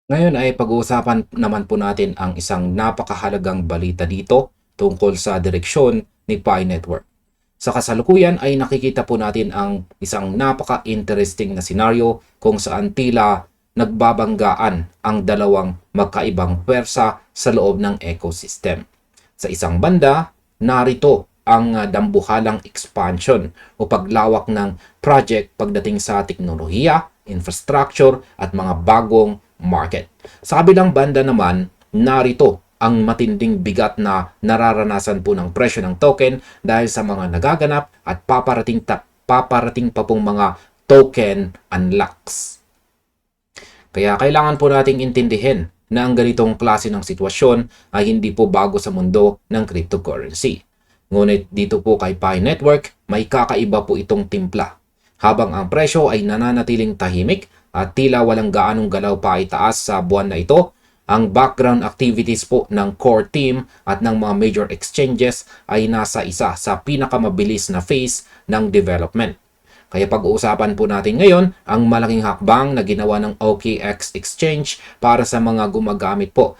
Ngayon ay pag-uusapan naman po natin ang isang napakahalagang balita dito tungkol sa direksyon ni Pi Network. Sa kasalukuyan ay nakikita po natin ang isang napaka-interesting na senaryo kung saan tila nagbabanggaan ang dalawang magkaibang pwersa sa loob ng ecosystem. Sa isang banda, narito ang dambuhalang expansion o paglawak ng project pagdating sa teknolohiya, infrastructure at mga bagong market. Sa kabilang banda naman, narito ang matinding bigat na nararanasan po ng presyo ng token dahil sa mga nagaganap at paparating pa pong mga token unlocks. Kaya kailangan po nating intindihin na ang ganitong klase ng sitwasyon ay hindi po bago sa mundo ng cryptocurrency. Ngunit dito po kay Pi Network, may kakaiba po itong timpla. Habang ang presyo ay nananatiling tahimik at tila walang gaanong galaw pa itaas sa buwan na ito, ang background activities po ng core team at ng mga major exchanges ay nasa isa sa pinakamabilis na phase ng development. Kaya pag-uusapan po natin ngayon ang malaking hakbang na ginawa ng OKX Exchange para sa mga gumagamit po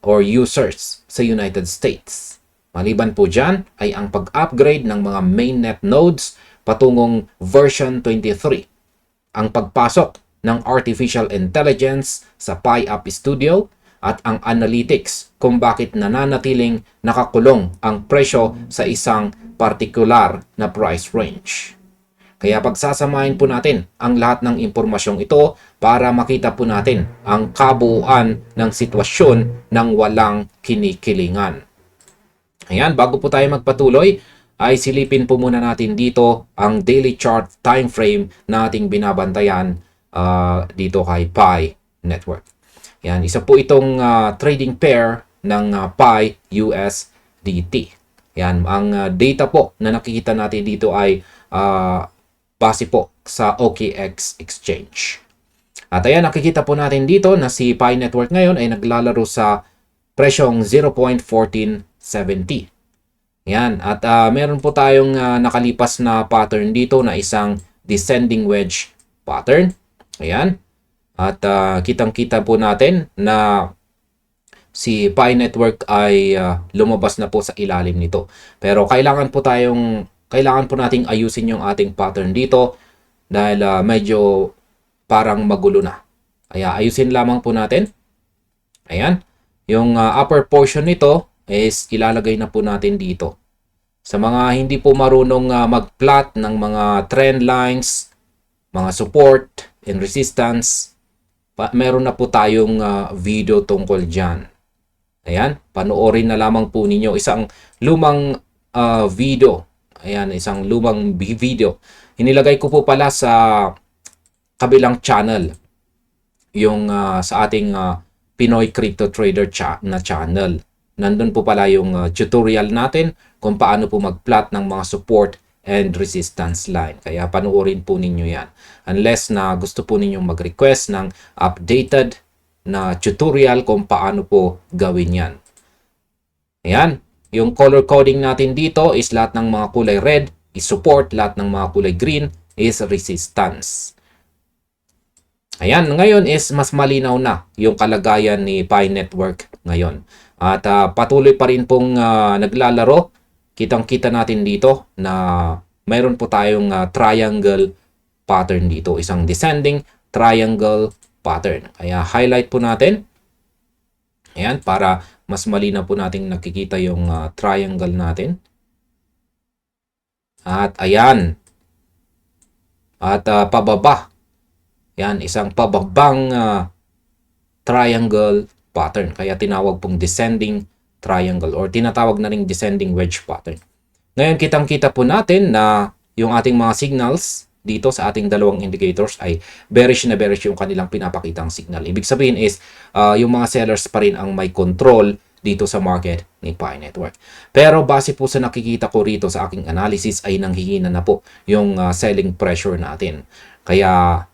or users sa United States. Maliban po dyan ay ang pag-upgrade ng mga mainnet nodes patungong version 23. Ang pagpasok ng artificial intelligence sa Pi App Studio at ang analytics kung bakit nananatiling nakakulong ang presyo sa isang partikular na price range. Kaya pagsasamahin po natin ang lahat ng impormasyong ito para makita po natin ang kabuuan ng sitwasyon ng walang kinikilingan. Ayan, bago po tayo magpatuloy, ay silipin po muna natin dito ang daily chart time frame na ating binabantayan dito kay Pi Network. Yan, isa po itong trading pair ng Pi USDT. Yan, ang data po na nakikita natin dito ay base po sa OKX Exchange. At ayan, nakikita po natin dito na si Pi Network ngayon ay naglalaro sa presyong 0.1470. Yan, at meron po tayong nakalipas na pattern dito na isang descending wedge pattern. Ayan. At kitang-kita po natin na si Pi Network ay lumabas na po sa ilalim nito. Pero kailangan po nating ayusin yung ating pattern dito dahil medyo parang magulo na. Kaya ayusin lamang po natin. Ayan. Yung upper portion nito is ilalagay na po natin dito. Sa mga hindi po marunong mag-plot ng mga trend lines, mga support and resistance, meron na po tayong video tungkol dyan. Ayan, panoorin na lamang po ninyo. Isang lumang video. Ayan, isang lumang video. Inilagay ko po pala sa kabilang channel. Yung sa ating Pinoy Crypto Trader na channel. Nandun po pala yung tutorial natin kung paano po mag-plot ng mga support and resistance line. Kaya panoorin po ninyo yan. Unless na gusto po ninyong mag-request ng updated na tutorial kung paano po gawin yan. Ayan. Yung color coding natin dito is lahat ng mga kulay red is support, lahat ng mga kulay green is resistance. Ayan, ngayon is mas malinaw na yung kalagayan ni Pi Network ngayon. At patuloy pa rin pong naglalaro. Kitang-kita natin dito na mayroon po tayong triangle pattern dito. Isang descending triangle pattern. Kaya highlight po natin. Ayan, para mas malinaw po nating nakikita yung triangle natin. At ayan. At pababa. Yan, isang pababang triangle pattern. Kaya tinawag pong descending triangle or tinatawag na ring descending wedge pattern. Ngayon, kitang-kita po natin na yung ating mga signals dito sa ating dalawang indicators ay bearish na bearish yung kanilang pinapakitang signal. Ibig sabihin is yung mga sellers pa rin ang may control dito sa market ni Pi Network. Pero base po sa nakikita ko rito sa aking analysis ay nanghihina na po yung selling pressure natin. Kaya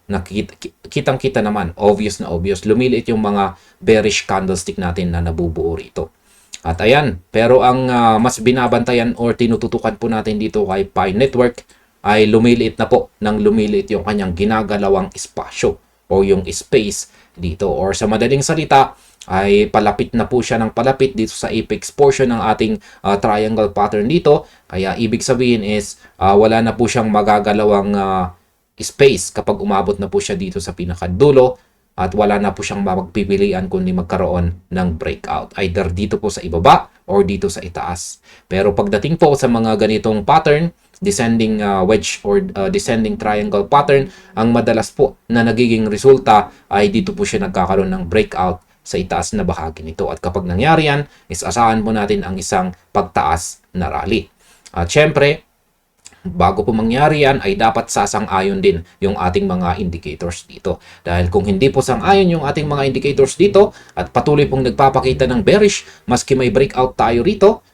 kitang-kita naman, obvious na obvious, lumiliit yung mga bearish candlestick natin na nabubuo rito. At ayan, pero ang mas binabantayan or tinututukan po natin dito kay Pi Network ay lumiliit na po ng lumiliit yung kanyang ginagalawang espasyo o yung space dito, or sa madaling salita ay palapit na po siya ng palapit dito sa apex portion ng ating triangle pattern dito. Kaya ibig sabihin is wala na po siyang magagalawang space kapag umabot na po siya dito sa pinakadulo, at wala na po siyang mapagpipilian kundi magkaroon ng breakout, either dito po sa ibaba or dito sa itaas. Pero pagdating po sa mga ganitong pattern, descending wedge or descending triangle pattern, ang madalas po na nagiging resulta ay dito po siya nagkakaroon ng breakout sa itaas na bahagi nito. At kapag nangyari yan, is asahan po natin ang isang pagtaas na rally. At syempre, bago po mangyari yan, ay dapat sasang-ayon din yung ating mga indicators dito. Dahil kung hindi po sang-ayon yung ating mga indicators dito at patuloy pong nagpapakita ng bearish, maski may breakout tayo rito,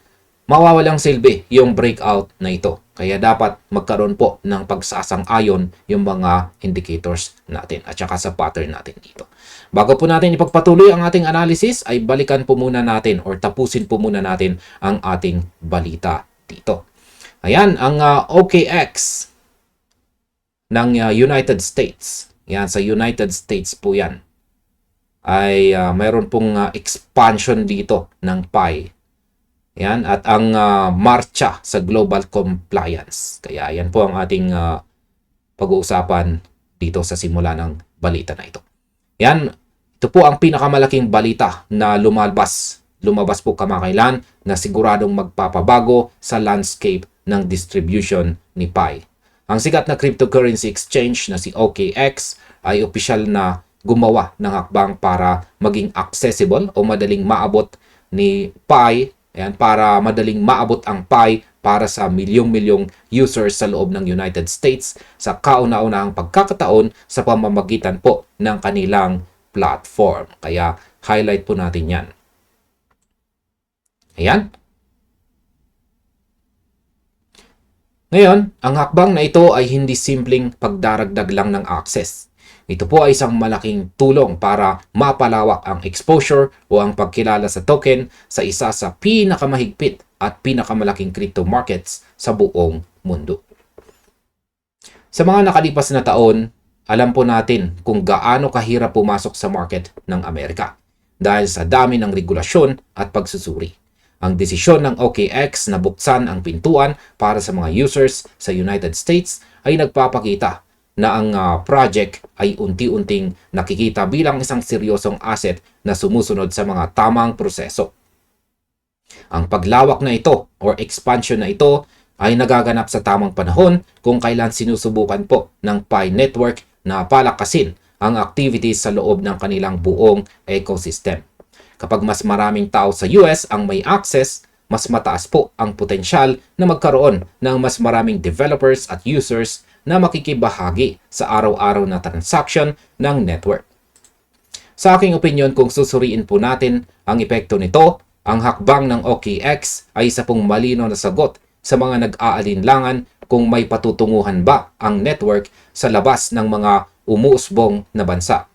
mawawalang silbi yung breakout na ito. Kaya dapat magkaroon po ng pagsasang-ayon yung mga indicators natin at saka sa pattern natin dito. Bago po natin ipagpatuloy ang ating analysis, ay balikan po muna natin or tapusin po muna natin ang ating balita dito. Ayan, ang OKX ng United States. Yan, sa United States po yan. Ay mayroon pong expansion dito ng PI. Yan, at ang marcha sa global compliance. Kaya yan po ang ating pag-uusapan dito sa simula ng balita na ito. Yan, ito po ang pinakamalaking balita na lumabas po kamakailan na siguradong magpapabago sa landscape ng distribution ni PI. Ang sikat na cryptocurrency exchange na si OKX ay opisyal na gumawa ng hakbang para maging accessible o madaling maabot ni PI. Ayan, para madaling maabot ang PI para sa milyong-milyong users sa loob ng United States sa kauna-unahang pagkakataon sa pamamagitan po ng kanilang platform. Kaya highlight po natin yan. Ayan. Ngayon, ang hakbang na ito ay hindi simpleng pagdaragdag lang ng access. Ito po ay isang malaking tulong para mapalawak ang exposure o ang pagkilala sa token sa isa sa pinakamahigpit at pinakamalaking crypto markets sa buong mundo. Sa mga nakalipas na taon, alam po natin kung gaano kahirap pumasok sa market ng Amerika dahil sa dami ng regulasyon at pagsusuri. Ang desisyon ng OKX na buksan ang pintuan para sa mga users sa United States ay nagpapakita na ang project ay unti-unting nakikita bilang isang seryosong asset na sumusunod sa mga tamang proseso. Ang paglawak na ito or expansion na ito ay nagaganap sa tamang panahon kung kailan sinusubukan po ng Pi Network na palakasin ang activities sa loob ng kanilang buong ecosystem. Kapag mas maraming tao sa US ang may access, mas mataas po ang potensyal na magkaroon ng mas maraming developers at users na makikibahagi sa araw-araw na transaction ng network. Sa aking opinion, kung susuriin po natin ang epekto nito, ang hakbang ng OKX ay isa pong malino na sagot sa mga nag-aalinlangan kung may patutunguhan ba ang network sa labas ng mga umuusbong na bansa.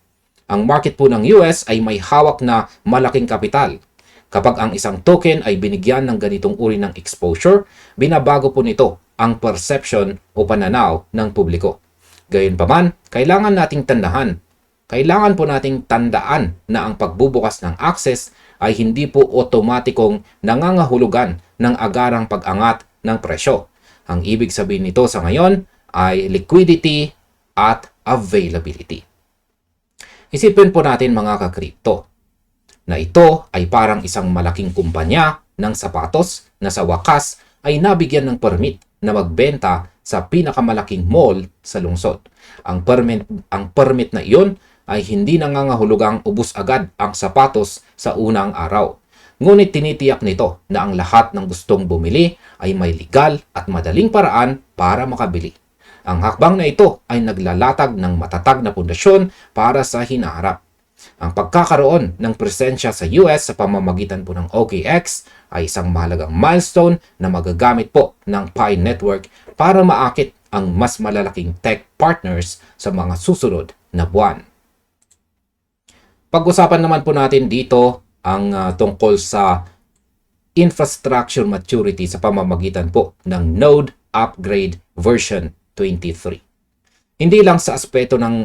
Ang market po ng US ay may hawak na malaking kapital. Kapag ang isang token ay binigyan ng ganitong uri ng exposure, binabago po nito ang perception o pananaw ng publiko. Gayunpaman, kailangan po nating tandaan na ang pagbubukas ng access ay hindi po otomatikong nangangahulugan ng agarang pag-angat ng presyo. Ang ibig sabihin nito sa ngayon ay liquidity at availability. Isipin po natin mga ka-crypto na ito ay parang isang malaking kumpanya ng sapatos na sa wakas ay nabigyan ng permit na magbenta sa pinakamalaking mall sa lungsod. Ang permit na iyon ay hindi nangangahulugang ubos agad ang sapatos sa unang araw. Ngunit tinitiyak nito na ang lahat ng gustong bumili ay may legal at madaling paraan para makabili. Ang hakbang na ito ay naglalatag ng matatag na pundasyon para sa hinaharap. Ang pagkakaroon ng presensya sa US sa pamamagitan po ng OKX ay isang mahalagang milestone na magagamit po ng Pi Network para maakit ang mas malalaking tech partners sa mga susunod na buwan. Pag-usapan naman po natin dito ang tungkol sa infrastructure maturity sa pamamagitan po ng Node Upgrade version 23. Hindi lang sa aspeto ng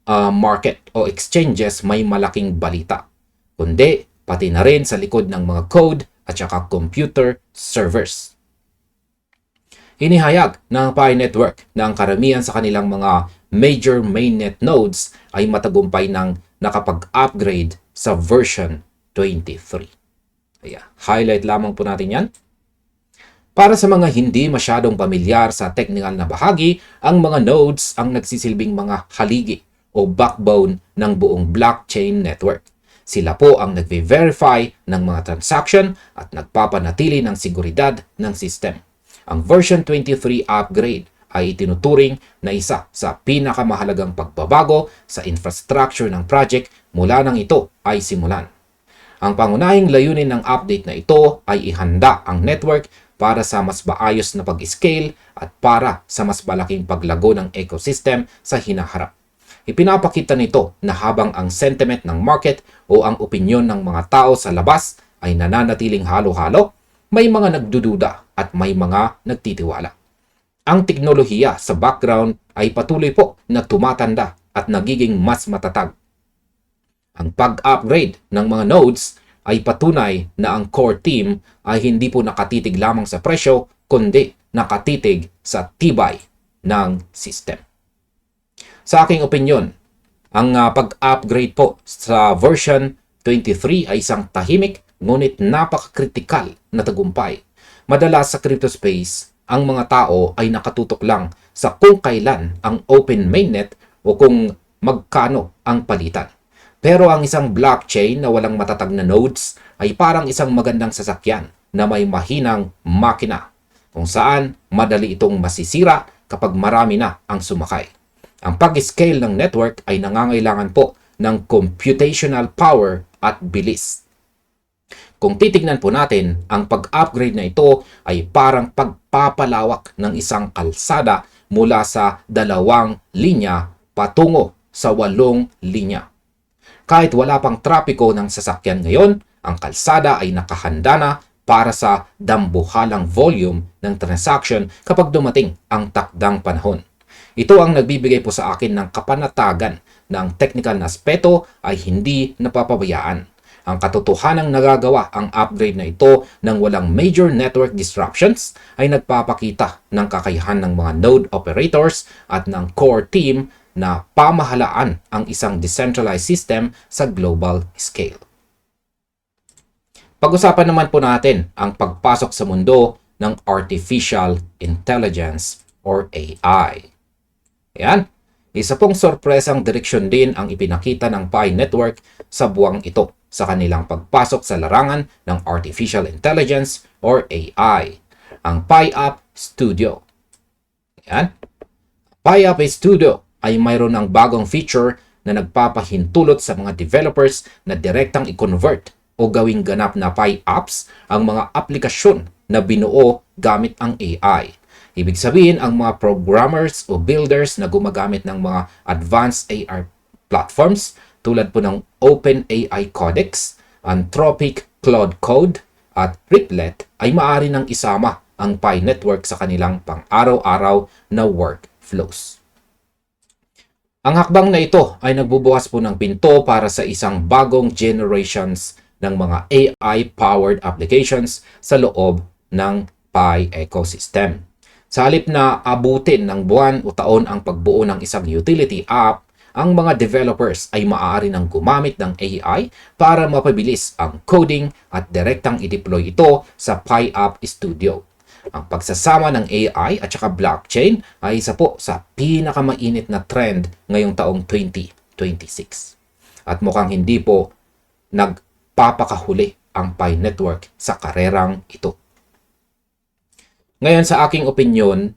market o exchanges may malaking balita, kundi pati na rin sa likod ng mga code at saka computer servers. Inihayag ng Pi Network na ang karamihan sa kanilang mga major mainnet nodes ay matagumpay ng nakapag-upgrade sa version 23. Ayan, highlight lamang po natin yan. Para sa mga hindi masyadong pamilyar sa technical na bahagi, ang mga nodes ang nagsisilbing mga haligi o backbone ng buong blockchain network. Sila po ang nagve-verify ng mga transaction at nagpapanatili ng seguridad ng system. Ang version 23 upgrade ay itinuturing na isa sa pinakamahalagang pagbabago sa infrastructure ng project mula nang ito ay simulan. Ang pangunahing layunin ng update na ito ay ihanda ang network para sa mas maayos na pag-scale at para sa mas malaking paglago ng ecosystem sa hinaharap. Ipinapakita nito na habang ang sentiment ng market o ang opinyon ng mga tao sa labas ay nananatiling halo-halo, may mga nagdududa at may mga nagtitiwala. Ang teknolohiya sa background ay patuloy po na tumatanda at nagiging mas matatag. Ang pag-upgrade ng mga nodes ay patunay na ang core team ay hindi po nakatitig lamang sa presyo, kundi nakatitig sa tibay ng system. Sa aking opinyon, ang pag-upgrade po sa version 23 ay isang tahimik ngunit napaka-kritikal na tagumpay. Madalas sa crypto space, ang mga tao ay nakatutok lang sa kung kailan ang open mainnet o kung magkano ang palitan. Pero ang isang blockchain na walang matatag na nodes ay parang isang magandang sasakyan na may mahinang makina kung saan madali itong masisira kapag marami na ang sumakay. Ang pag-scale ng network ay nangangailangan po ng computational power at bilis. Kung titignan po natin, ang pag-upgrade na ito ay parang pagpapalawak ng isang kalsada mula sa 2 linya patungo sa 8 linya. Kahit wala pang trapiko ng sasakyan ngayon, ang kalsada ay nakahanda na para sa dambuhalang volume ng transaction kapag dumating ang takdang panahon. Ito ang nagbibigay po sa akin ng kapanatagan na ang technical na aspeto ay hindi napapabayaan. Ang katotohanang nagagawa ang upgrade na ito ng walang major network disruptions ay nagpapakita ng kakayahan ng mga node operators at ng core team na pamahalaan ang isang decentralized system sa global scale. Pag-usapan naman po natin ang pagpasok sa mundo ng artificial intelligence or AI. Ayan, isa pong sorpresang direksyon din ang ipinakita ng Pi Network sa buwang ito sa kanilang pagpasok sa larangan ng artificial intelligence or AI, ang PiApp Studio. Ayan, PiApp Studio ay mayroon ng bagong feature na nagpapahintulot sa mga developers na direktang i-convert o gawing ganap na Pi apps ang mga aplikasyon na binuo gamit ang AI. Ibig sabihin, ang mga programmers o builders na gumagamit ng mga advanced AI platforms tulad po ng OpenAI Codex, Anthropic Claude Code, at Replit ay maaari nang isama ang Pi Network sa kanilang pang-araw-araw na workflows. Ang hakbang na ito ay nagbubukas po ng pinto para sa isang bagong generations ng mga AI-powered applications sa loob ng Pi ecosystem. Sa halip na abutin ng buwan o taon ang pagbuo ng isang utility app, ang mga developers ay maaari nang gumamit ng AI para mapabilis ang coding at direktang i-deploy ito sa PiApp Studio. Ang pagsasama ng AI at saka blockchain ay isa po sa pinakamainit na trend ngayong taong 2026. At mukhang hindi po nagpapakahuli ang Pi Network sa karerang ito. Ngayon, sa aking opinyon,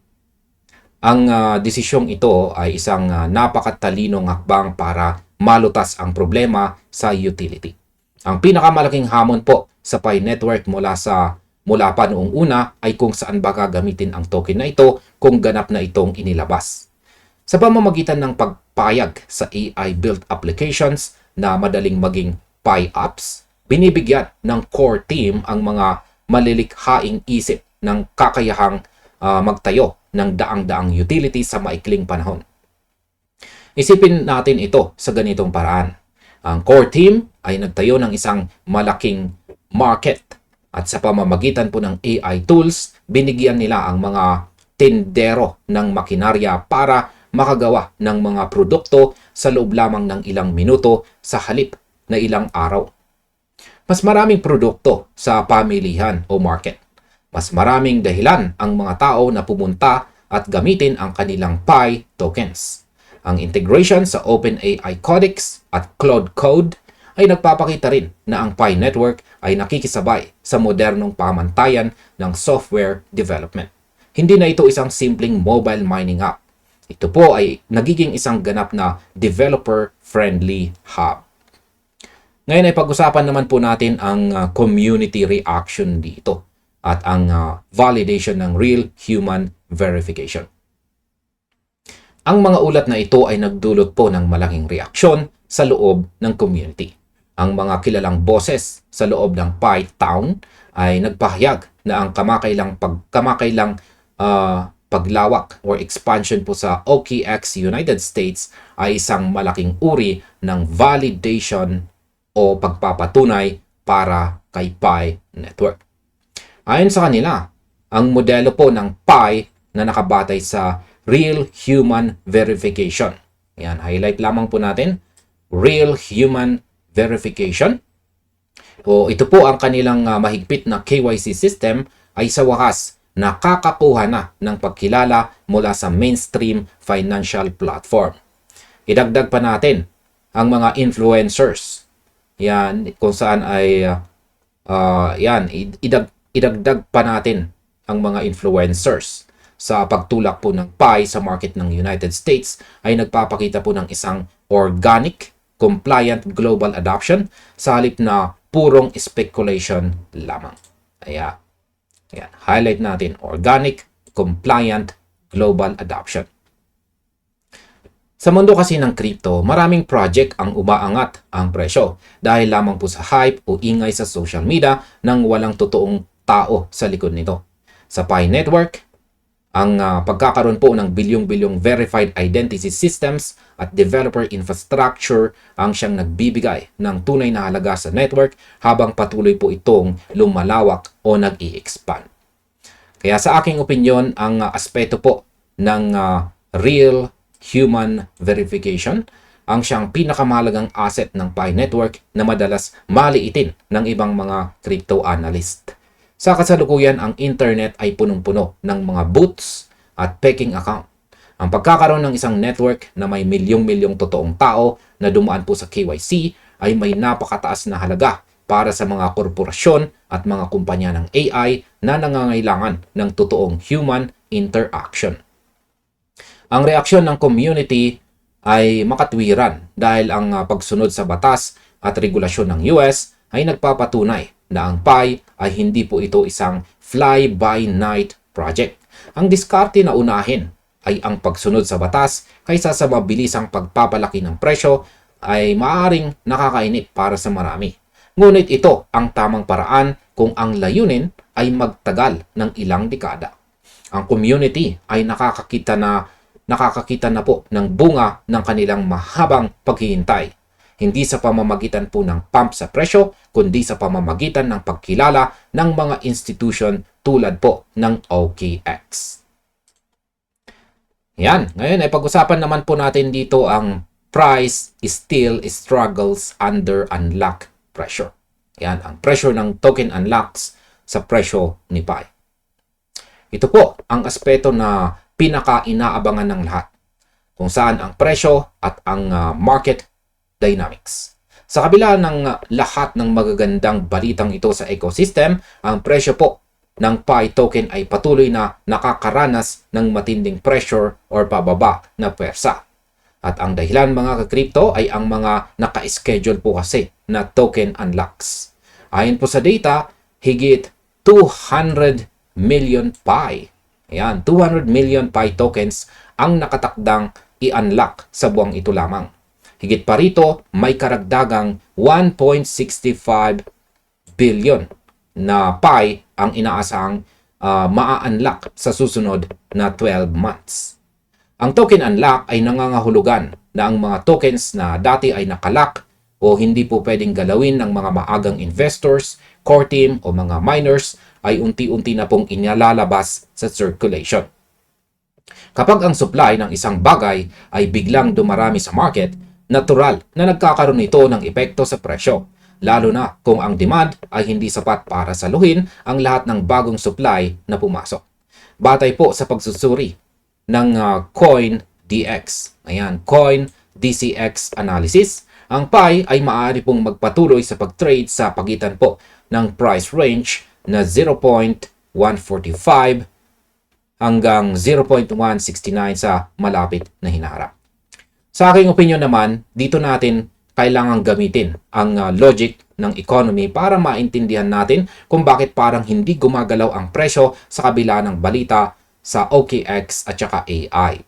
ang desisyong ito ay isang napakatalinong hakbang para malutas ang problema sa utility. Ang pinakamalaking hamon po sa Pi Network mula pa noong una ay kung saan ba gagamitin ang token na ito kung ganap na itong inilabas. Sa pamamagitan ng pagpayag sa AI-built applications na madaling maging Pi apps, binibigyan ng core team ang mga malilikhaing isip ng kakayahang magtayo ng daang-daang utility sa maikling panahon. Isipin natin ito sa ganitong paraan. Ang core team ay nagtayo ng isang malaking market at sa pamamagitan po ng AI tools, binigyan nila ang mga tindero ng makinarya para makagawa ng mga produkto sa loob lamang ng ilang minuto sa halip na ilang araw. Mas maraming produkto sa pamilihan o market. Mas maraming dahilan ang mga tao na pumunta at gamitin ang kanilang Pi tokens. Ang integration sa OpenAI Codex at Claude Code ay nagpapakita rin na ang Pi Network ay nakikisabay sa modernong pamantayan ng software development. Hindi na ito isang simpleng mobile mining app. Ito po ay nagiging isang ganap na developer-friendly hub. Ngayon ay pag-usapan naman po natin ang community reaction dito at ang validation ng real human verification. Ang mga ulat na ito ay nagdulot po ng malaking reaksyon sa loob ng community. Ang mga kilalang boses sa loob ng PyTown ay nagpahayag na ang kamakailang paglawak or expansion po sa OKX United States ay isang malaking uri ng validation o pagpapatunay para kay Pi Network. Ayon sa kanila, ang modelo po ng Pi na nakabatay sa real human verification. Yan, highlight lamang po natin. Real human verification. O ito po ang kanilang mahigpit na KYC system ay sa wakas nakakakuha na ng pagkilala mula sa mainstream financial platform. Idagdag pa natin ang mga influencers. Yan, kung saan ay idagdag pa natin ang mga influencers sa pagtulak po ng Pi sa market ng United States ay nagpapakita po ng isang organic, compliant global adoption sa halip na purong speculation lamang. Ayan, highlight natin, organic, compliant global adoption. Sa mundo kasi ng crypto, maraming project ang umaangat ang presyo dahil lamang po sa hype o ingay sa social media nang walang totoong tao sa likod nito. Sa Pi Network, ang pagkakaroon po ng bilyong-bilyong verified identity systems at developer infrastructure ang siyang nagbibigay ng tunay na halaga sa network habang patuloy po itong lumalawak o nag-i-expand. Kaya sa aking opinyon, ang aspeto po ng real human verification ang siyang pinakamahalagang asset ng Pi Network na madalas maliitin ng ibang mga crypto analyst. Sa kasalukuyan, ang internet ay punong-puno ng mga bots at peking account. Ang pagkakaroon ng isang network na may milyong-milyong totoong tao na dumaan po sa KYC ay may napakataas na halaga para sa mga korporasyon at mga kumpanya ng AI na nangangailangan ng totoong human interaction. Ang reaksyon ng community ay makatwiran dahil ang pagsunod sa batas at regulasyon ng US ay nagpapatunay na ang Pi ay hindi po ito isang fly-by-night project. Ang diskarte na unahin ay ang pagsunod sa batas kaysa sa mabilisang pagpapalaki ng presyo ay maaaring nakakainip para sa marami. Ngunit ito ang tamang paraan kung ang layunin ay magtagal ng ilang dekada. Ang community ay nakakakita na po ng bunga ng kanilang mahabang paghihintay. Hindi sa pamamagitan po ng pump sa presyo, kundi sa pamamagitan ng pagkilala ng mga institution tulad po ng OKX. Yan, ngayon ay pag-usapan naman po natin dito ang price still struggles under unlock pressure. Yan, ang pressure ng token unlocks sa presyo ni Pi. Ito po ang aspeto na pinaka-inaabangan ng lahat, kung saan ang presyo at ang market dynamics. Sa kabila ng lahat ng magagandang balitang ito sa ecosystem, ang presyo po ng Pi token ay patuloy na nakakaranas ng matinding pressure or pababa na pwersa. At ang dahilan mga ka-crypto ay ang mga naka-schedule po kasi na token unlocks. Ayon po sa data, higit 200 million Pi. Ayan, 200 million Pi tokens ang nakatakdang i-unlock sa buwang ito lamang. Higit pa rito, may karagdagang 1.65 billion na Pi ang inaasahang maa-unlock sa susunod na 12 months. Ang token unlock ay nangangahulugan na ang mga tokens na dati ay nakalock o hindi po pwedeng galawin ng mga maagang investors, core team o mga miners ay unti-unti na pong inilalabas sa circulation. Kapag ang supply ng isang bagay ay biglang dumarami sa market, natural na nagkakaroon nito ng epekto sa presyo, lalo na kung ang demand ay hindi sapat para saluhin ang lahat ng bagong supply na pumasok. Batay po sa pagsusuri ng CoinDX, Coin DCX analysis, ang PAI ay maaari pong magpatuloy sa pag-trade sa pagitan po ng price range na 0.145 hanggang 0.169 sa malapit na hinaharap. Sa aking opinion naman, dito natin kailangang gamitin ang logic ng economy para maintindihan natin kung bakit parang hindi gumagalaw ang presyo sa kabila ng balita sa OKX at saka AI.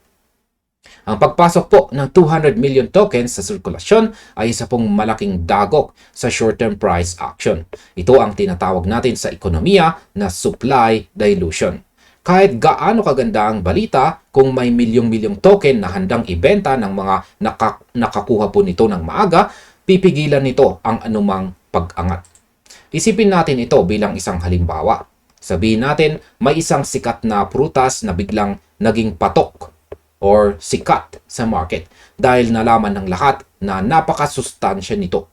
Ang pagpasok po ng 200 million tokens sa sirkulasyon ay isa pong malaking dagok sa short-term price action. Ito ang tinatawag natin sa ekonomiya na supply dilution. Kahit gaano kaganda ang balita, kung may milyong-milyong token na handang ibenta ng mga nakakuha po nito ng maaga, pipigilan nito ang anumang pag-angat. Isipin natin ito bilang isang halimbawa. Sabihin natin may isang sikat na prutas na biglang naging patok or sikat sa market dahil nalaman ng lahat na napakasustansya nito.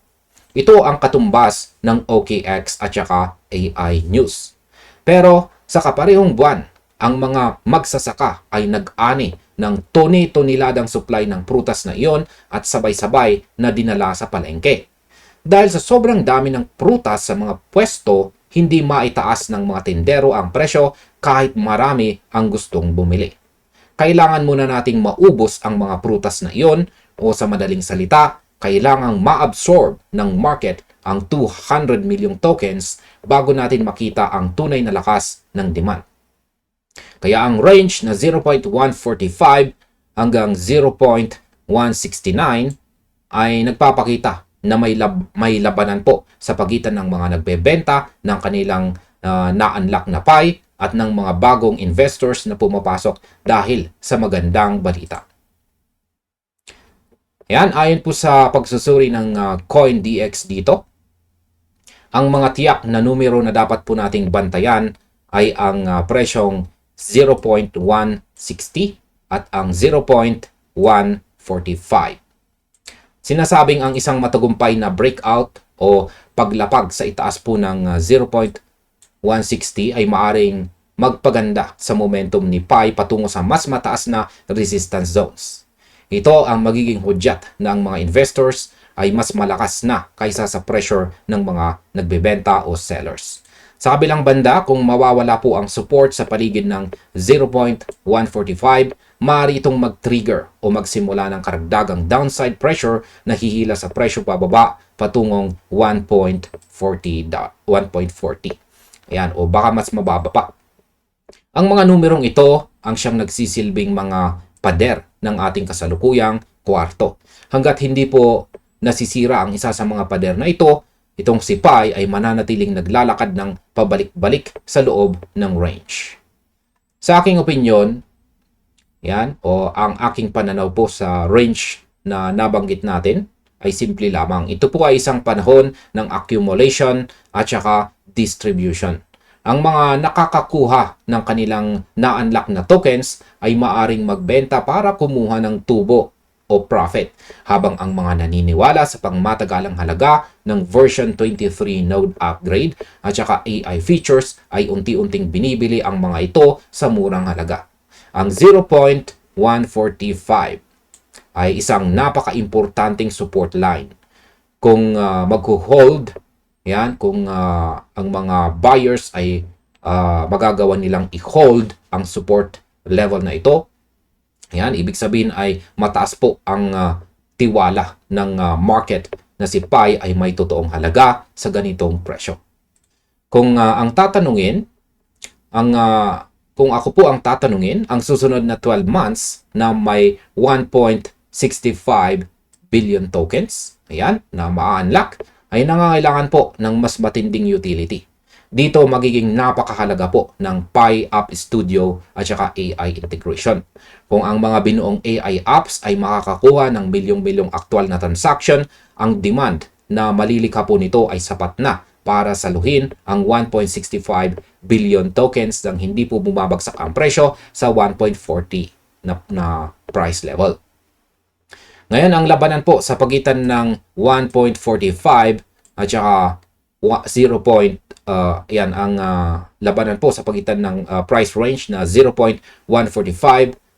Ito ang katumbas ng OKX at saka AI news. Pero sa kaparehong buwan, ang mga magsasaka ay nag-ani ng toni-toniladang supply ng prutas na iyon at sabay-sabay na dinala sa palengke. Dahil sa sobrang dami ng prutas sa mga pwesto, hindi maitaas ng mga tindero ang presyo kahit marami ang gustong bumili. Kailangan muna nating maubos ang mga prutas na iyon o sa madaling salita, kailangang ma-absorb ng market ang 200 milyong tokens bago natin makita ang tunay na lakas ng demand. Kaya ang range na 0.145 hanggang 0.169 ay nagpapakita na may labanan po sa pagitan ng mga nagbebenta ng kanilang na-unlock na PAI at ng mga bagong investors na pumapasok dahil sa magandang balita. Yan, ayon po sa pagsusuri ng CoinDX dito, ang mga tiyak na numero na dapat po nating bantayan ay ang presyong 0.160 at ang 0.145. Sinasabing ang isang matagumpay na breakout o paglapag sa itaas po ng 0.160 ay maaring magpaganda sa momentum ni PAI patungo sa mas mataas na resistance zones. Ito ang magiging hudyat na ang mga investors ay mas malakas na kaysa sa pressure ng mga nagbebenta o sellers. Sa kabilang banda, kung mawawala po ang support sa paligid ng 0.145, maaari itong mag-trigger o magsimula ng karagdagang downside pressure na hihila sa presyo pababa patungong 1.40. Ayan, o baka mas mababa pa. Ang mga numerong ito ang siyang nagsisilbing mga pader ng ating kasalukuyang kwarto. Hanggat hindi po nasisira ang isa sa mga pader na ito, itong si PAI ay mananatiling naglalakad ng pabalik-balik sa loob ng range. Sa aking opinyon, yan, o ang aking pananaw po sa range na nabanggit natin ay simple lamang. Ito po ay isang panahon ng accumulation at saka distribution. Ang mga nakakakuha ng kanilang na-unlock na tokens ay maaring magbenta para kumuha ng tubo o profit, habang ang mga naniniwala sa pangmatagalang halaga ng version 23 node upgrade at saka AI features ay unti-unting binibili ang mga ito sa murang halaga. Ang 0.145 ay isang napaka-importanting support line. Kung mag-hold, yan, kung ang mga buyers ay magagawa nilang i-hold ang support level na ito, yan, ibig sabihin ay mataas po ang tiwala ng market na si PAI ay may totoong halaga sa ganitong presyo. Kung kung ako po ang tatanungin, ang susunod na 12 months na may 1.65 billion tokens, ayan, na ma-unlock, ay nangangailangan po ng mas matinding utility. dito magiging napakahalaga po ng Pi App Studio at saka AI integration. Kung ang mga binuong AI apps ay makakakuha ng milyong-milyong aktual na transaction, ang demand na malilikha po nito ay sapat na para saluhin ang 1.65 billion tokens nang hindi po bumabagsak ang presyo sa 1.40 na price level. Ngayon, ang labanan po sa pagitan ng 1.45 at saka 0. Yan ang labanan po sa pagitan ng price range na 0.145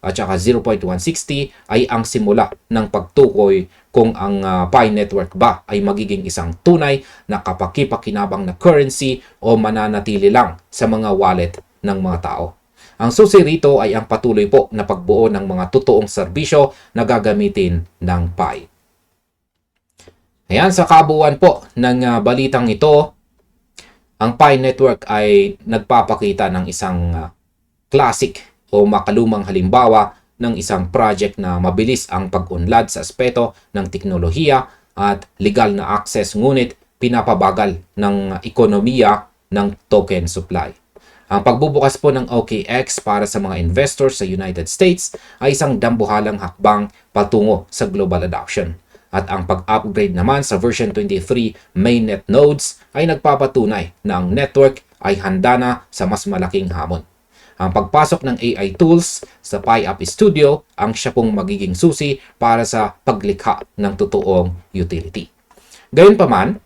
at saka 0.160 ay ang simula ng pagtukoy kung ang Pi network ba ay magiging isang tunay na kapaki-pakinabang na currency o mananatili lang sa mga wallet ng mga tao. Ang susi rito ay ang patuloy po na pagbuo ng mga totoong serbisyo na gagamitin ng Pi. Ayan, sa kabuuan po ng balitang ito, ang Pi network ay nagpapakita ng isang classic o makalumang halimbawa ng isang project na mabilis ang pag-unlad sa aspeto ng teknolohiya at legal na access, ngunit pinapabagal ng ekonomiya ng token supply. Ang pagbubukas po ng OKX para sa mga investors sa United States ay isang dambuhalang hakbang patungo sa global adoption. At ang pag-upgrade naman sa version 23 mainnet nodes ay nagpapatunay na ang network ay handa na sa mas malaking hamon. Ang pagpasok ng AI tools sa Pi App Studio ang siya pong magiging susi para sa paglikha ng totoong utility. Gayunpaman,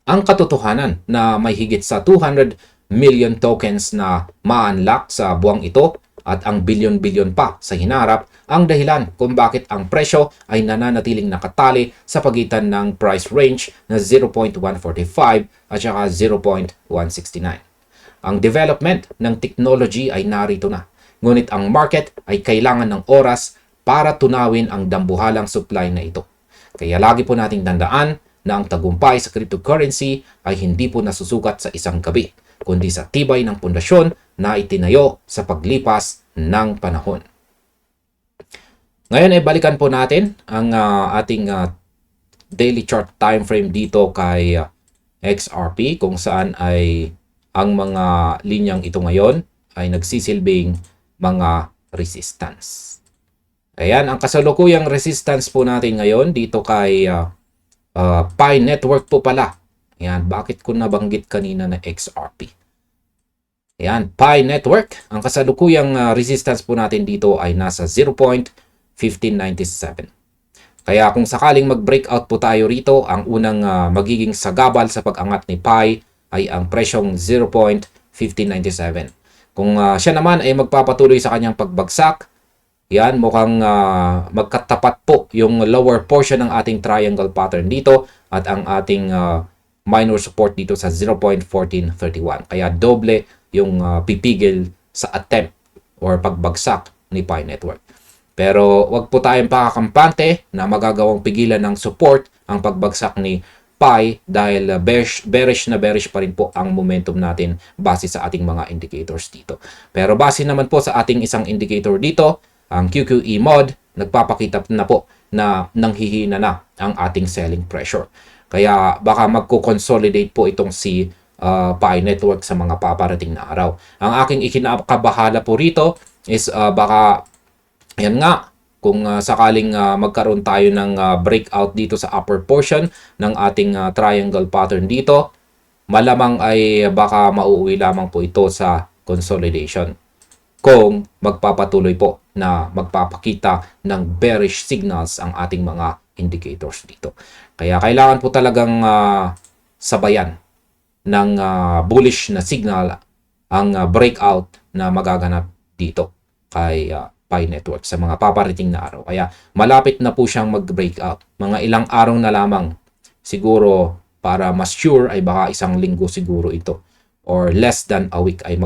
ang katotohanan na may higit sa 200 million tokens na ma-unlock sa buwang ito at ang bilyon-bilyon pa sa hinarap ang dahilan kung bakit ang presyo ay nananatiling nakatali sa pagitan ng price range na 0.145 at saka 0.169. Ang development ng technology ay narito na, ngunit ang market ay kailangan ng oras para tunawin ang dambuhalang supply na ito. Kaya lagi po nating tandaan na ang tagumpay sa cryptocurrency ay hindi po nasusukat sa isang gabi, kundi sa tibay ng pundasyon na itinayo sa paglipas ng panahon. Ngayon ay balikan po natin ang ating daily chart time frame dito kay XRP, kung saan ay ang mga linyang ito ngayon ay nagsisilbing mga resistance. Ayan, ang kasalukuyang resistance po natin ngayon dito kay Pi network po pala. Ayan, bakit ko nabanggit kanina na XRP? Ayan, Pi network. Ang kasalukuyang resistance po natin dito ay nasa 0.1597. Kaya kung sakaling mag-breakout po tayo rito, ang unang magiging sagabal sa pag-angat ni Pi ay ang presyong 0.1597. Kung siya naman ay magpapatuloy sa kanyang pagbagsak, yan, mukhang magkatapat po yung lower portion ng ating triangle pattern dito at ang ating minor support dito sa 0.1431. Kaya doble yung pipigil sa attempt or pagbagsak ni Pi network. Pero wag po tayong pakakampante na magagawang pigilan ng support ang pagbagsak ni Pi dahil bearish pa rin po ang momentum natin base sa ating mga indicators dito. Pero base naman po sa ating isang indicator dito, ang QQE mod, nagpapakita na po na nanghihina na ang ating selling pressure. Kaya baka magko-consolidate po itong si Pi network sa mga paparating na araw. Ang aking ikinakabahala po rito is baka yan nga, kung sakaling magkaroon tayo ng breakout dito sa upper portion ng ating triangle pattern dito, malamang ay baka mauuwi lamang po ito sa consolidation kung magpapatuloy po na magpapakita ng bearish signals ang ating mga indicators dito. Kaya kailangan po talagang sabayan ng bullish na signal ang breakout na magaganap dito kay Pi network sa mga paparating na araw. Kaya malapit na po siyang mag-breakout. Mga ilang araw na lamang. Siguro para mas sure ay baka isang linggo siguro ito. Or less than a week ay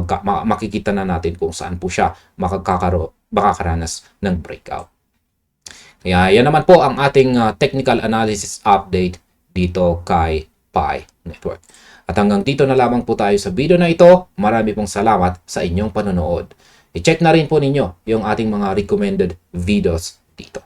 makikita na natin kung saan po siya makakaranas ng breakout. Kaya yan naman po ang ating technical analysis update dito kay Pi network. At hanggang dito na lamang po tayo sa video na ito. Marami pong salamat sa inyong panonood. I-check na rin po ninyo yung ating mga recommended videos dito.